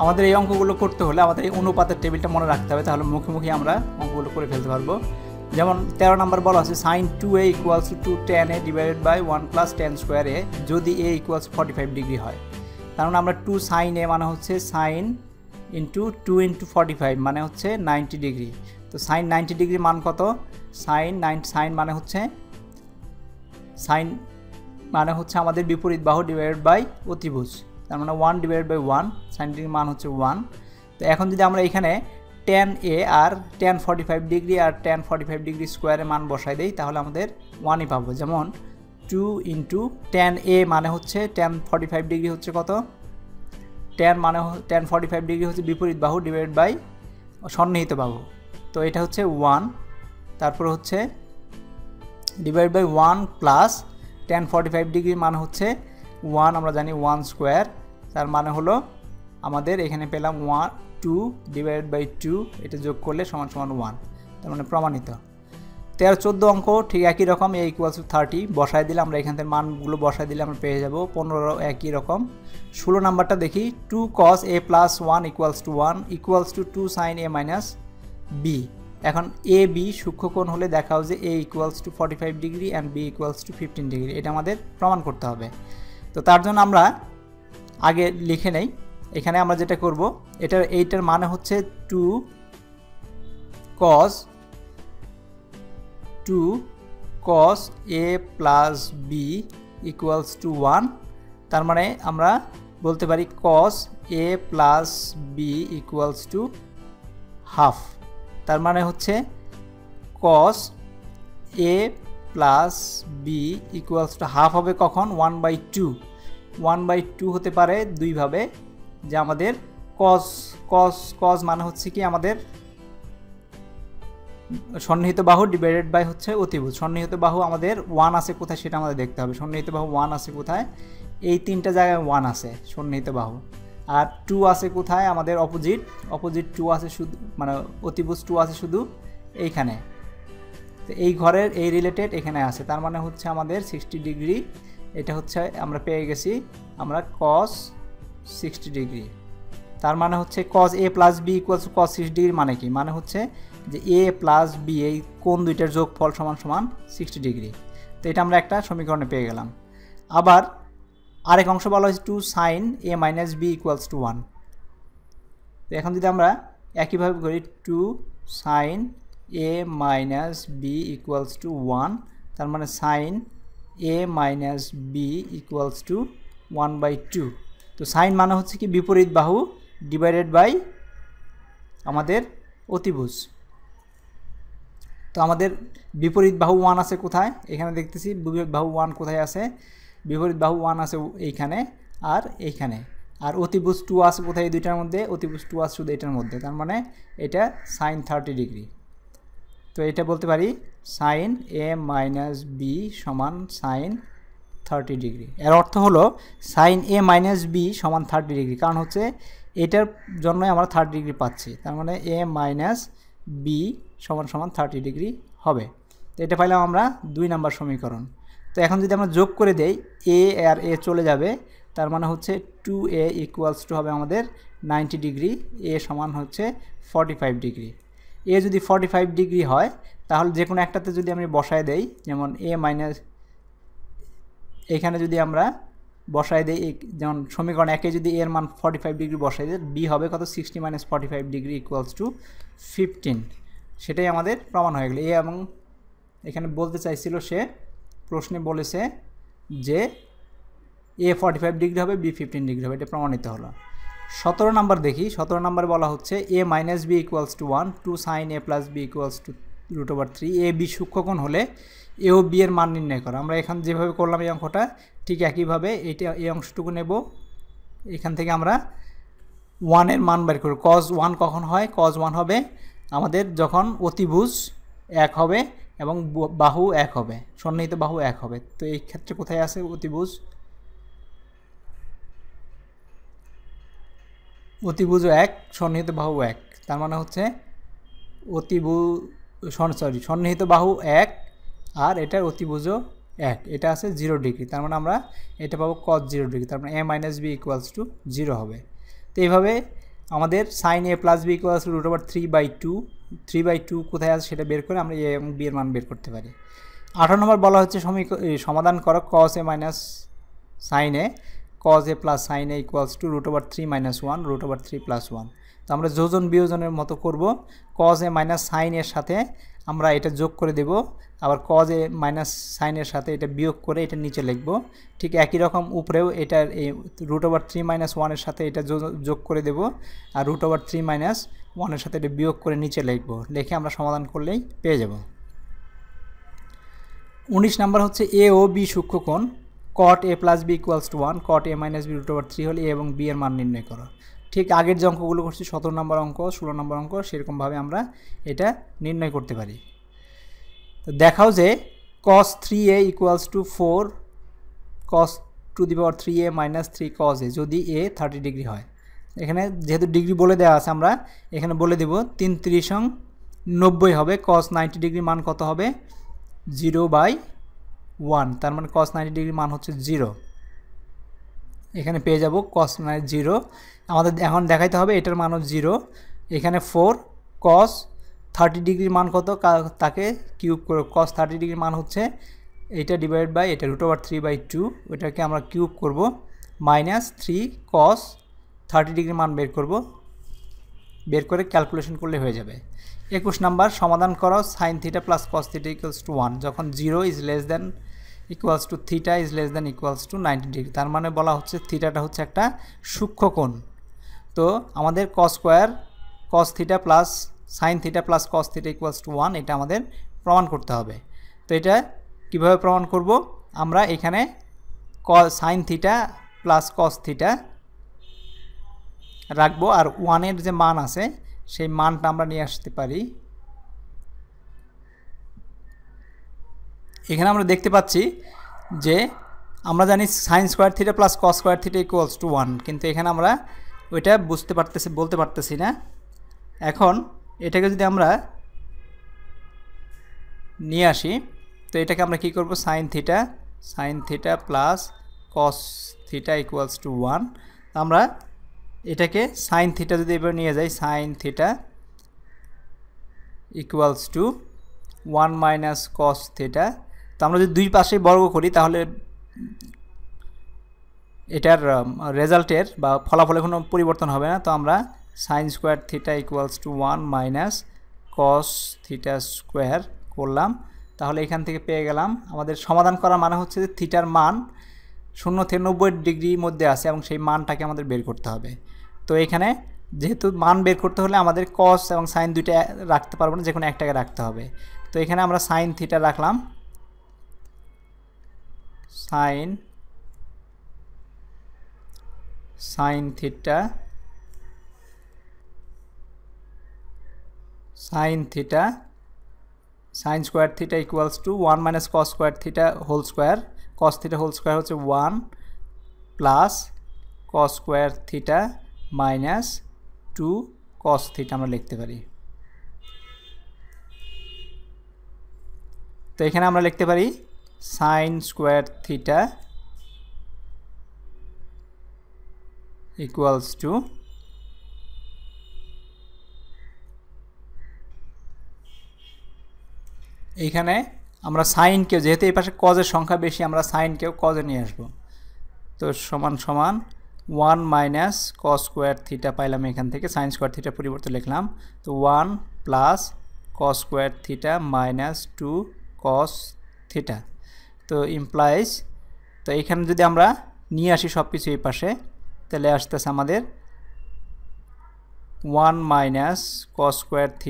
আমাদের এই অঙ্কগুলো করতে হলে আমাদের এই অনুপাতের টেবিলটা মনে রাখতে হবে, তাহলে মুখে মুখে আমরা অঙ্কগুলো করে ফেলতে পারবো। যেমন 13 নম্বর বলা আছে sin 2a = tan a divided by 1 + tan square a যদি a = 45 ডিগ্রি হয়। তার মানে আমরা 2 sin a মানে হচ্ছে sin * 2 * 45 মানে হচ্ছে 90 ডিগ্রি। তো sin 90 ডিগ্রি মান কত? sin মানে হচ্ছে আমাদের বিপরীত বাহু ডিভাইডেড বাই অতিভুজ, তার মানে 1/1 sin ডিগ্রি মান হচ্ছে 1। তো এখন যদি আমরা এখানে tan a আর tan 45 ডিগ্রি আর tan 45 ডিগ্রি স্কোয়ারের মান বসাই দেই, তাহলে আমাদের 1ই পাবো। যেমন 2 * tan a মানে হচ্ছে tan 45 ডিগ্রি হচ্ছে কত? tan 45 ডিগ্রি হচ্ছে বিপরীত বাহু ডিভাইডেড বাই সন্নিহিত বাহু, তো এটা হচ্ছে 1। তারপর হচ্ছে divide by 1 plus tan 45 degree মান হচ্ছে 1, আমরা জানি 1 স্কোয়ার, তার মানে হলো আমাদের এখানে পেলাম 2 ডিভাইড বাই 2, এটা যোগ করলে = 1, তার মানে প্রমাণিত। 13-14 অঙ্ক ঠিক একই রকম, a = 30 বসায় দিলে আমরা এখান থেকে মানগুলো বসায় দিলে আমরা পেয়ে যাব 15 একই রকম। 16 নাম্বারটা দেখি 2 cos a + 1 = 1 = 2 sin a - b। এখন a b সূক্ষ্মকোণ হলে দেখাও যে a = 45 degree and b = 15 degree, এটা আমাদের প্রমাণ করতে হবে। তো তার জন্য আমরা আগে লিখে নেই, এখানে আমরা যেটা করব এইটার মানে হচ্ছে 2 cos a + b = 1, তার মানে আমরা বলতে পারি cos a + b = হাফ। তার মানে হচ্ছে cos a + b = হাফ হবে কখন? 1/2। 1/2 হতে পারে দুইভাবে, যে আমাদের cos মানে হচ্ছে কি আমাদের সন্নিহিত বাহু ডিভাইডেড বাই হচ্ছে অতিভুজ। সন্নিহিত বাহু আমাদের 1 আছে কোথায় সেটা আমাদের দেখতে হবে। সন্নিহিত বাহু 1 আছে কোথায়? এই তিনটা জায়গায় 1 আছে সন্নিহিত বাহু। আর 2 আছে কোথায়? আমাদের অপোজিট 2 আছে শুধু, মানে অতিভুজ 2 আছে শুধু এইখানে। তো এই ঘরের এই রিলেটেড এখানে আছে, তার মানে হচ্ছে আমাদের 60 ডিগ্রি। এটা হচ্ছে আমরা পেয়ে গেছি আমরা cos 60 ডিগ্রি। তার মানে হচ্ছে cos a + b = cos 60 degree মানে কি? মানে হচ্ছে যে a + b এই কোণ দুইটার যোগফল = 60 ডিগ্রি। তো এটা আমরা একটা সমীকরণে পেয়ে গেলাম। আবার আরেক অংশ বলা হয়েছে 2 sin a - b = 1। তো এখন যদি আমরা একইভাবে করি 2 sin a - b = 1, তার মানে sin a - b = 1/2। তো sin মানে হচ্ছে কি বিপরীত বাহু ডিভাইডেড বাই আমাদের অতিভুজ। তো আমাদের বিপরীত বাহু 1 আছে কোথায়? এখানে দেখতেছি বিপরীত বাহু 1 কোথায় আছে? বিপরীত বাহু 1 আছে এইখানে আর এইখানে। আর অতিভুজ 2 আছে কোথায়? এই দুইটার মধ্যে অতিভুজ 2 আছে শুধু এটার মধ্যে, তার মানে এটা sin 30 ডিগ্রি। তো এটা বলতে পারি sin a - b = sin 30 degree. এর অর্থ হলো sin a - b = 30 ডিগ্রি, কারণ হচ্ছে এটার জন্যই আমরা 30 ডিগ্রি পাচ্ছি, তার মানে a - b = 30 ডিগ্রি হবে। তো এটা পাইলাম আমরা 2 নম্বর সমীকরণ। তো এখন যদি আমরা যোগ করে দেই a আর a চলে যাবে, তার মানে হচ্ছে 2a = হবে আমাদের 90 ডিগ্রি, a সমান হচ্ছে 45 ডিগ্রি। a যদি 45 ডিগ্রি হয় তাহলে যে কোনো একটাতে যদি আমি বসায় দেই, যেমন a এখানে যদি আমরা বসায় দেই, যেমন সমীকরণ 1 যদি এর মান 45 ডিগ্রি বসাই দেই, b হবে কত? 60 - 45 ডিগ্রি = 15। সেটাই আমাদের প্রমাণ হয়ে গেল। এবং এখানে বলতে চাইছিল সে প্রশ্নে বলেছে যে a 45 ডিগ্রি হবে, b 15 ডিগ্রি হবে, এটা প্রমাণিত হলো। 17 নাম্বার দেখি। 17 নাম্বার বলা হচ্ছে a - b = 1 2 sin a + b = √3। a b সূক্ষ্মকোণ হলে a ও b এর মান নির্ণয় করা। আমরা এখানে যেভাবে করলাম এই অঙ্কটা ঠিক একইভাবে এই অংশটুকু নেব, এখান থেকে আমরা 1 এর মান বের করব। cos 1 কখন হয়? cos 1 হবে আমাদের যখন অতিভুজ 1 হবে এবং বাহু 1 হবে, সন্নিহিত বাহু 1 হবে। তো এই ক্ষেত্রে কোথায় আছে অতিভুজ? অতিভুজ 1, সন্নিহিত বাহু 1, তার মানে হচ্ছে সন্নিহিত বাহু 1 আর এটার অতিভুজও 1, এটা আছে 0 ডিগ্রি, তার মানে আমরা এটা পাবো cos 0 ডিগ্রি, তার মানে a - b = 0 হবে। তো এইভাবে আমাদের sin a + b = √3/2 3/2 কোথায় আছে সেটা বের করে আমরা a এবং b এর মান বের করতে পারি। 18 নম্বর বলা হচ্ছে সমাধান করো cos a - sin a cos a + sin a = √3 - 1 √3 + 1। তো আমরা যোজন বিয়োজনের মতো করব। cos a - sin এর সাথে আমরা এটা যোগ করে দেব, আবার cos a - sin এর সাথে এটা বিয়োগ করে এটা নিচে লিখব। ঠিক একই রকম উপরেও এটার এই √3 - 1 এর সাথে এটা যোগ করে দেব, আর √3 - 1 এর সাথে এটা বিয়োগ করে নিচে লিখব। লিখে আমরা সমাধান করলেই পেয়ে যাব। 19 নম্বর হচ্ছে a O b সূক্ষ্মকোণ cot a + b = 1 cot a - b √3 হলে a এবং b এর মান নির্ণয় করো। ঠিক আগের যে অঙ্কগুলো করছি 17 নম্বর অঙ্ক 16 নম্বর অঙ্ক সেরকমভাবে আমরা এটা নির্ণয় করতে পারি। তো দেখাও যে cos 3a = 4 cos to the power 3a - 3 cos a যদি a 30 ডিগ্রি হয়। এখানে যেহেতু ডিগ্রি বলে দেওয়া আছে আমরা এখানে বলে দেব 3 × 90 হবে। cos 90 ডিগ্রি মান কত হবে? 0/1, তার মানে cos 90 ডিগ্রি মান হচ্ছে 0। এখানে পেয়ে যাব cos 0। আমাদের এখন দেখাইতে হবে এটার মানও 0। এখানে 4 cos 30 ডিগ্রির মান কত তাকে কিউব করে cos 30 ডিগ্রির মান হচ্ছে এটা ডিভাইড বাই এটা √3/2, ওইটাকে আমরা কিউব করব -3 cos 30 ডিগ্রির মান বের করব, বের করে ক্যালকুলেশন করলে হয়ে যাবে। 21 নাম্বার সমাধান করো sin θ + cos θ = 1 যখন 0 = θ = 90 ডিগ্রি। তার মানে বলা হচ্ছে থিটাটা হচ্ছে একটা সূক্ষ্মকোণ। তো আমাদের cos square cos θ + sin θ + cos θ = 1 এটা আমাদের প্রমাণ করতে হবে। তো এটা কিভাবে প্রমাণ করব? আমরা এখানে sin θ + cos θ রাখবো, আর 1 এর যে মান আছে সেই মানটা আমরা নিয়ে আসতে পারি। এখানে আমরা দেখতে পাচ্ছি যে আমরা জানি sin স্কয়ার θ + cos স্কয়ার θ = 1, কিন্তু এখানে আমরা ওইটা বলতে পারতেছি না। এখন এটাকে যদি আমরা নিয়ে আসি তো এটাকে আমরা কি করব? sin θ + cos θ = 1। আমরা এটাকে sin θ যদি এবার নিয়ে যাই sin θ = 1 - cos θ। তো আমরা যদি দুই পাশে বর্গ করি তাহলে এটার রেজাল্টের বা ফলাফলে কোনো পরিবর্তন হবে না। তো আমরা sin স্কয়ার θ = 1 - cos θ² করলাম। তাহলে এখান থেকে পেয়ে গেলাম আমাদের সমাধান করা মানে হচ্ছে যে থিটার মান 0 থেকে 90 ডিগ্রির মধ্যে আছে এবং সেই মানটাকে আমাদের বের করতে হবে। তো এখানে যেহেতু মান বের করতে হলে আমাদের cos এবং sin দুইটা রাখতে পারবো না, যে কোনো একটাকে রাখতে হবে। তো এখানে আমরা sin θ রাখলাম, sin θ sin square θ = 1 - cos square θ whole square. cos θ whole square হচ্ছে 1 + cos স্কয়ার θ - 2 cos θ আমরা লিখতে পারি। তো এখানে আমরা লিখতে পারি sin স্কয়ার θ = এইখানে আমরা সাইনকেও যেহেতু এই পাশে কজের সংখ্যা বেশি আমরা সাইনকেও কজে নিয়ে আসবো। তো সমান 1 - cos স্কয়ার θ পাইলাম এখান থেকে, sin স্কয়ার θ পরিবর্তে লিখলাম। তো 1 + cos স্কয়ার θ - 2 cos θ। তো ইমপ্লাইজ, তো এখানে যদি আমরা নিয়ে আসি সব কিছু এই পাশে তাহলে আসতেছে আমাদের 1 - cos square θ -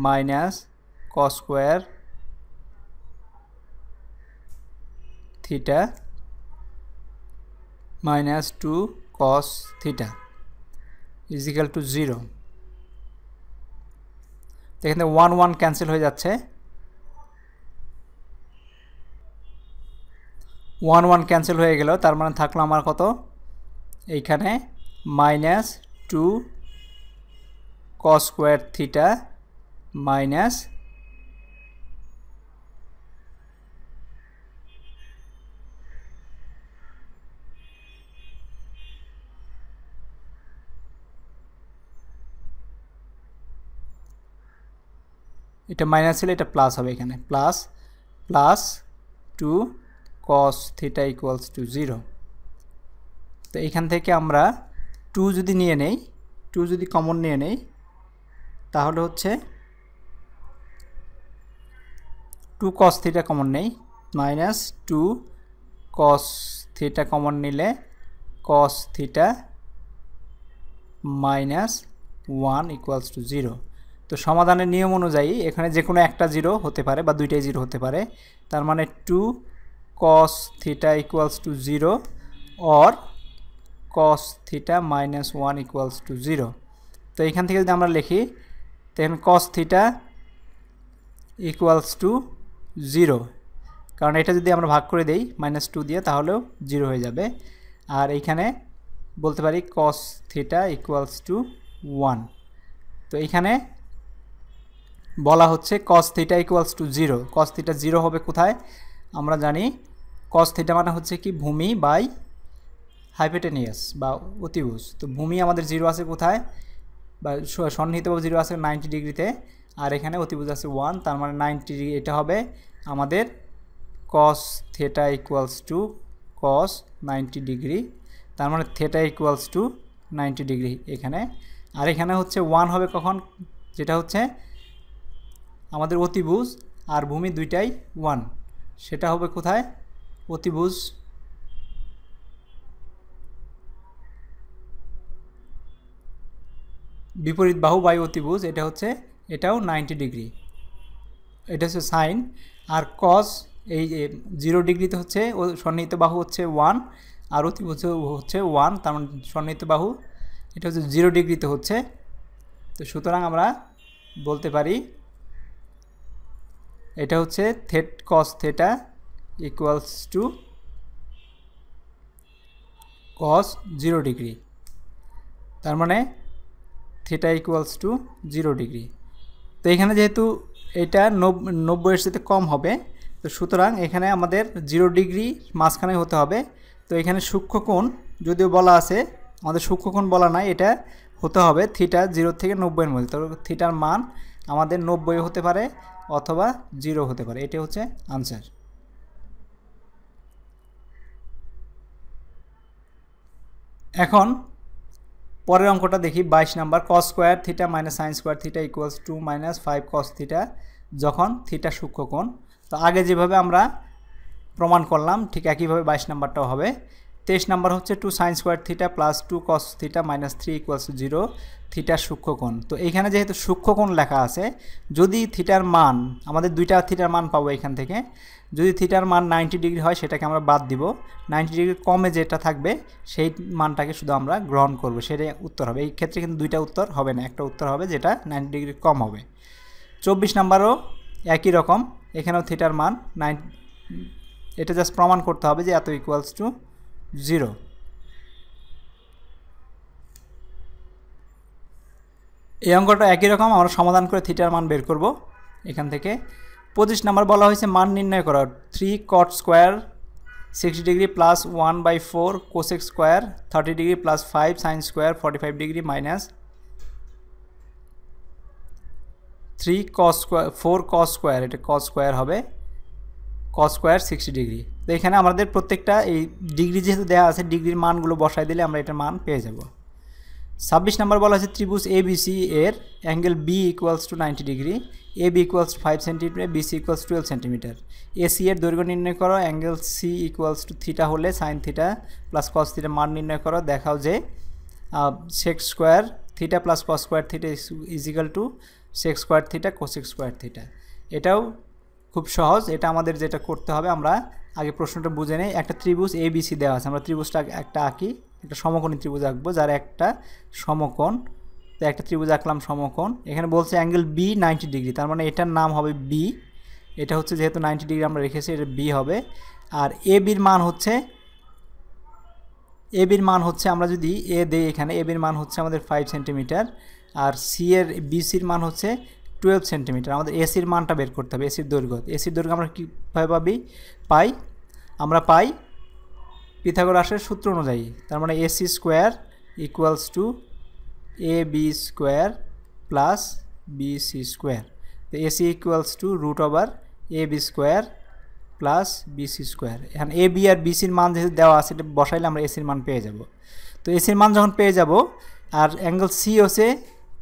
1 - cos square θ - 2 cos θ = 0। তো এখানে 1 1 ক্যান্সেল হয়ে যাচ্ছে, 1 1 ক্যান্সেল হয়ে গেল। তার মানে থাকলো আমার কত? এইখানে -2 cos স্কয়ার θ মাইনাস এটা মাইনাস ছিল, এটা প্লাস হবে এখানে, plus plus 2 cos theta equals to 0। তো এখান থেকে আমরা 2 যদি নিয়ে নেই, 2 যদি কমন নিয়ে নেই, তাহলে হচ্ছে 2 cos থিটা কমন নেই, মাইনাস 2 cos থিটা কমন নিলে cos theta minus 1 equals to 0। তো সমাধানের নিয়ম অনুযায়ী এখানে যে কোনো একটা 0 হতে পারে বা দুইটাই 0 হতে পারে, তার মানে 2 cos theta equals to 0 or cos theta minus 1 equals to 0। তো এখান থেকে যদি আমরা লিখি, তাহলে cos থিটা ইকুয়ালস টু 0, কারণ এটা যদি আমরা ভাগ করে দেই -2 দিয়ে তাহলেও 0 হয়ে যাবে। আর এইখানে বলতে পারি cos থিটা ইকুয়ালস টু 1। তো এইখানে বলা হচ্ছে cos theta equals to 0। cos theta 0 হবে কোথায়? আমরা জানি cos থিটা মানে হচ্ছে কি ভূমি বাই হাইপোটেনিয়াস বা অতিভুজ। তো ভূমি আমাদের 0 আছে কোথায়, বা সন্নিহিতভাবে 0 আছে 90 ডিগ্রিতে, আর এখানে অতিভুজ আছে 1, তার মানে 90 ডিগ্রি। এটা হবে আমাদের cos theta equals to cos 90 degree, তার মানে থিটা ইকুয়ালস টু 90 ডিগ্রি এখানে। আর এখানে হচ্ছে 1 হবে কখন, যেটা হচ্ছে আমাদের অতিভুজ আর ভূমি দুইটাই 1, সেটা হবে কোথায়, অতিভুজ বিপরীত বাহু বাই অতিভুজ, এটা হচ্ছে এটাও 90 ডিগ্রি, এটা হচ্ছে সাইন। আর cos এই 0 ডিগ্রিতে হচ্ছে সন্নিহিত বাহু হচ্ছে 1 আর অতিভুজ হচ্ছে 1, তার মানে সন্নিহিত বাহু এটা হচ্ছে 0 ডিগ্রিতে হচ্ছে। তো সুতরাং আমরা বলতে পারি এটা হচ্ছে cos theta equals to cos 0 degree, তার মানে থিটা ইকুয়ালস টু 0 ডিগ্রি। তো এখানে যেহেতু এটা 90 এর সাথে কম হবে, তো সুতরাং এখানে আমাদের 0 ডিগ্রি মাঝখানে হতে হবে। তো এখানে সূক্ষ্মকোণ যদিও বলা আছে, আমাদের সূক্ষ্মকোণ বলা নাই, এটা হতে হবে থিটা 0 থেকে 90 এর মধ্যে। তো থিটার মান আমাদের 90 হতে পারে অথবা 0 হতে পারে, এটা হচ্ছে আনসার। এখন পরের অঙ্কটা দেখি, 22 number, cos square theta minus sine square theta equals to -5 cos theta যখন থিটা সূক্ষ্মকোণ। তো আগে যেভাবে আমরা প্রমাণ করলাম ঠিক একইভাবে 22 নাম্বারটাও হবে। 23 নাম্বার হচ্ছে 2 sin square theta plus 2 cos theta minus 3 equals to 0 থিটার সূক্ষ্মকোণ। তো এইখানে যেহেতু সূক্ষ্মকোণ লেখা আছে, যদি থিটার মান, আমাদের দুইটা থিটার মান পাবো এখান থেকে, যদি থিটার মান 90 ডিগ্রি হয় সেটাকে আমরা বাদ দিব, 90 ডিগ্রি কমে যেটা থাকবে সেই মানটাকে শুধু আমরা গ্রহণ করব, সেটাই উত্তর হবে। এই ক্ষেত্রে কিন্তু দুইটা উত্তর হবে না, একটা উত্তর হবে যেটা 90 ডিগ্রি কম হবে। 24 নাম্বারও একই রকম, এখানেও থিটার মান 90, এটা জাস্ট প্রমাণ করতে হবে যে এত ইকুয়ালস টু 0। এই অঙ্কটা একই রকম, আমরা সমাধান করে থিটার মান বের করব এখান থেকে। 25 নাম্বার বলা হয়েছে মান নির্ণয় করা, 3 cot square 60 degree plus 1/4 cosec square 30 degree plus 5 sin square 45 degree minus 3 cos square 4 cos square, এটা cos স্কোয়ার হবে, cos স্কোয়ার 60 ডিগ্রি। তো এখানে আমাদের প্রত্যেকটা এই ডিগ্রি যেহেতু দেওয়া আছে, ডিগ্রির মানগুলো বসাই দিলে আমরা এটার মান পেয়ে যাব। 26 নাম্বার বলা হয়েছে ত্রিভুজ ABC এর angle B equals to 90 degree, AB equals to 5 centimetre, BC equals 12 centimetre. AC এর দৈর্ঘ্য নির্ণয় করো, angle C equals to theta হলে sine theta plus cos theta মান নির্ণয় করো, দেখাও যে sec square theta plus cos square theta is equal to sec square theta cosec square theta. এটাও খুব সহজ, এটা আমাদের যেটা করতে হবে, আমরা আগে প্রশ্নটা বুঝে নেই। একটা ত্রিভুজ ABC দেওয়া আছে, আমরা ত্রিভুজটা একটা আঁকি, একটা সমকোণী ত্রিভুজ আঁকবো যার একটা সমকোণ। তো একটা ত্রিভুজ আঁকলাম সমকোণ, এখানে বলছে অ্যাঙ্গেল B 90 ডিগ্রি, তার মানে এটার নাম হবে B, এটা হচ্ছে যেহেতু 90 ডিগ্রি আমরা রেখেছি এটা B হবে। আর ABর মান হচ্ছে আমরা যদি A দেই এখানে, ABর মান হচ্ছে আমাদের 5 সেন্টিমিটার, আর BCর মান হচ্ছে 12 সেন্টিমিটার। আমাদের ACর মানটা বের করতে হবে, ACর দৈর্ঘ্য। ACর দৈর্ঘ্য আমরা কীভাবে আমরা পাই পিথাগোরাসের সূত্র অনুযায়ী, তার মানে AC square equals to AB square plus BC square. তো AC equals to root over A B square plus BC square. এখন এ বি আর বিসির মান যেহেতু দেওয়া আছে এটা বসাইলে আমরা এসির মান পেয়ে যাব। তো এসির মান যখন পেয়ে যাব আর অ্যাঙ্গেল সি হচ্ছে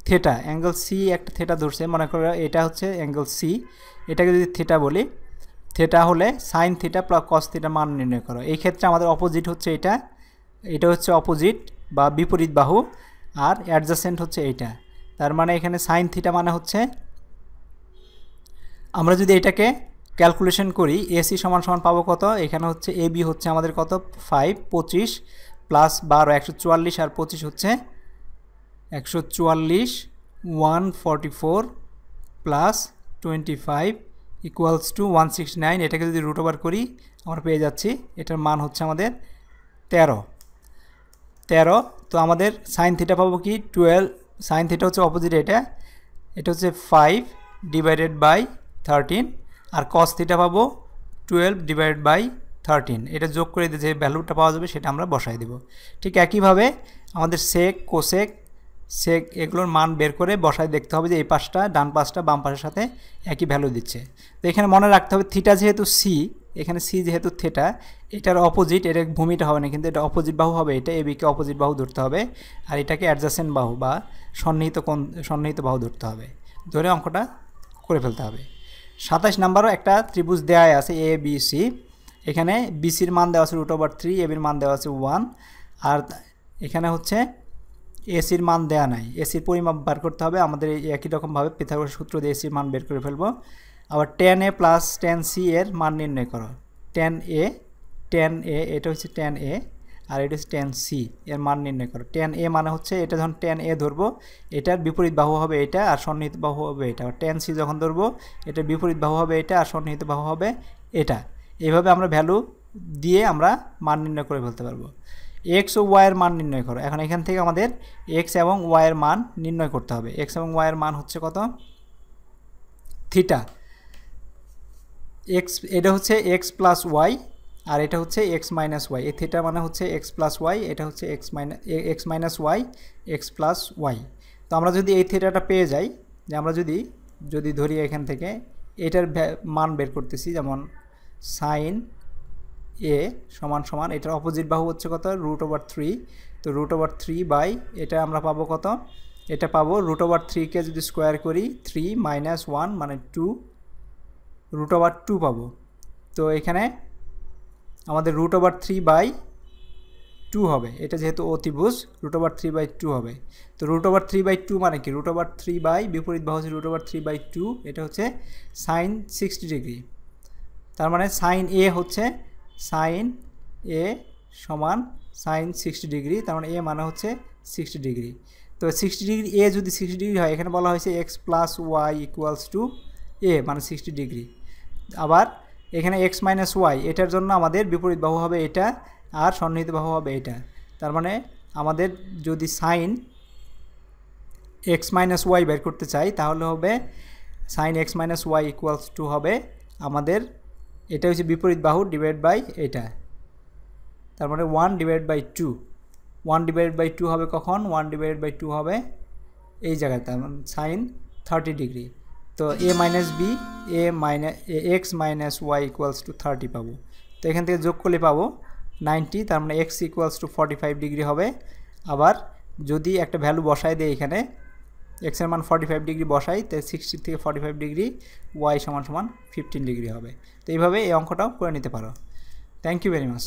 থেটা, অ্যাঙ্গেল সি একটা থেটা ধরছে, মনে করো এটা হচ্ছে অ্যাঙ্গেল সি, এটাকে যদি থেটা বলি, থেটা হলে sine theta plus cos theta মান নির্ণয় করো। এই ক্ষেত্রে আমাদের অপোজিট হচ্ছে এটা, এটা হচ্ছে অপোজিট বা বিপরীত বাহু, আর অ্যাডজাসেন্ট হচ্ছে এইটা। তার মানে এখানে সাইন থিটা মানে হচ্ছে, আমরা যদি এটাকে ক্যালকুলেশন করি এসি সমান সমান পাবো কত, এখানে হচ্ছে এ বি হচ্ছে আমাদের কত 5 25 প্লাস 12 144 আর 25 হচ্ছে 144 144 প্লাস 25 ইকুয়ালস টু 169। এটাকে যদি রুট ওভার করি আমরা পেয়ে যাচ্ছি এটার মান হচ্ছে আমাদের 13। তো আমাদের সাইন থিটা পাবো কি 12, সাইন থিটা হচ্ছে অপোজিট, এটা হচ্ছে 5 ডিভাইডেড বাই 13, আর কস থিটা পাবো 12 ডিভাইডেড বাই 13। এটা যোগ করে যে ভ্যালুটা পাওয়া যাবে সেটা আমরা বসাই দেব। ঠিক একইভাবে আমাদের সেক কোসেক সেক এগুলোর মান বের করে বসায় দেখতে হবে যে এই পাশটা ডান পাশটা বাম পাশের সাথে একই ভ্যালু দিচ্ছে। তো এখানে মনে রাখতে হবে থিটা যেহেতু সি, এখানে সি যেহেতু থেটা, এটার অপোজিট, এটা ভূমিটা হবে না কিন্তু এটা অপোজিট বাহু হবে, এটা এবিকে অপোজিট বাহু ধরতে হবে, আর এটাকে অ্যাডজাসেন্ট বাহু বা সন্নিহিত বাহু ধরতে হবে, ধরে অঙ্কটা করে ফেলতে হবে। 27 নম্বরও একটা ত্রিভুজ দেওয়া আছে এ বি সি, এখানে বিসির মান দেওয়া আছে √3, এবির মান দেওয়া আছে 1, আর এখানে হচ্ছে এসির মান দেওয়া নাই, এসির পরিমাপ বার করতে হবে আমাদের। একই রকমভাবে পিথাগোরাস সূত্র দিয়ে এসির মান বের করে ফেলবো। আবার tan a plus tan c এর মান নির্ণয় করো। tan a এটা হচ্ছে tan a আর এটা হচ্ছে tan c এর মান নির্ণয় করো। tan a মানে হচ্ছে এটা যখন tan a ধরবো এটার বিপরীত বাহু হবে এটা আর সন্নিহিত বাহু হবে এটা, আর tan c যখন ধরবো এটার বিপরীত বাহু হবে এটা আর সন্নিহিত বাহু হবে এটা। এইভাবে আমরা ভ্যালু দিয়ে আমরা মান নির্ণয় করে ফেলতে পারবো। এক্স ও ওয়াইয়ের মান নির্ণয় করো। এখন এখান থেকে আমাদের এক্স এবং ওয়াইয়ের মান নির্ণয় করতে হবে। এক্স এবং ওয়াইয়ের মান হচ্ছে কত, থিটা এক্স, এটা হচ্ছে এক্স প্লাস ওয়াই আর এটা হচ্ছে এক্স মাইনাস ওয়াই। এই থিটা মানে হচ্ছে এক্স প্লাস ওয়াই, এটা হচ্ছে x minus y, x plus y. তো আমরা যদি এই থিটাটা পেয়ে যাই, যে আমরা যদি ধরি এখান থেকে এটার মান বের করতেছি, যেমন সাইন এ সমান সমান এটার অপোজিট বাহু হচ্ছে কত √3, তো √3 বাই এটা আমরা পাবো কত, এটা পাবো √3কে যদি স্কোয়ার করি 3 - 1 মানে 2, √2 পাবো। তো এখানে আমাদের √3/2 হবে, এটা যেহেতু অতিভুজ √3/2 হবে। তো √3/2 মানে কি, √3 বাই বিপরীত বাহু হচ্ছে √3/2, এটা হচ্ছে সাইন 60 ডিগ্রি। তার মানে সাইন এ হচ্ছে সাইন এ সমান সাইন 60 ডিগ্রি, তার মানে এ মানে হচ্ছে 60 ডিগ্রি। তো 60 ডিগ্রি এ যদি 60 ডিগ্রি হয়, এখানে বলা হয়েছে x plus y equals to A মানে 60 ডিগ্রি। আবার এখানে এক্স মাইনাস ওয়াই, এটার জন্য আমাদের বিপরীত বাহু হবে এটা আর সন্নিহিত বাহু হবে এটা। তার মানে আমাদের যদি সাইন এক্স মাইনাস ওয়াই বের করতে চাই তাহলে হবে sine x minus y equals to হবে আমাদের, এটা হচ্ছে বিপরীত বাহু ডিভাইড বাই এটা, তার মানে 1/2। 1/2 হবে কখন, 1/2 হবে এই জায়গায়, তার মানে সাইন 30 ডিগ্রি। তো A minus B x minus y equals to 30 পাবো। তো এখান থেকে যোগ করলে পাবো 90, তার মানে এক্স ইকুয়ালস টু 45 ডিগ্রি হবে। আবার যদি একটা ভ্যালু বসাই দেয় এখানে, এক্সের মান 45 ডিগ্রি বসাই, তো 60 থেকে 45 ডিগ্রি, ওয়াই সমান 15 ডিগ্রি হবে। তো এইভাবে এই অঙ্কটাও করে নিতে পারো। Thank you very much.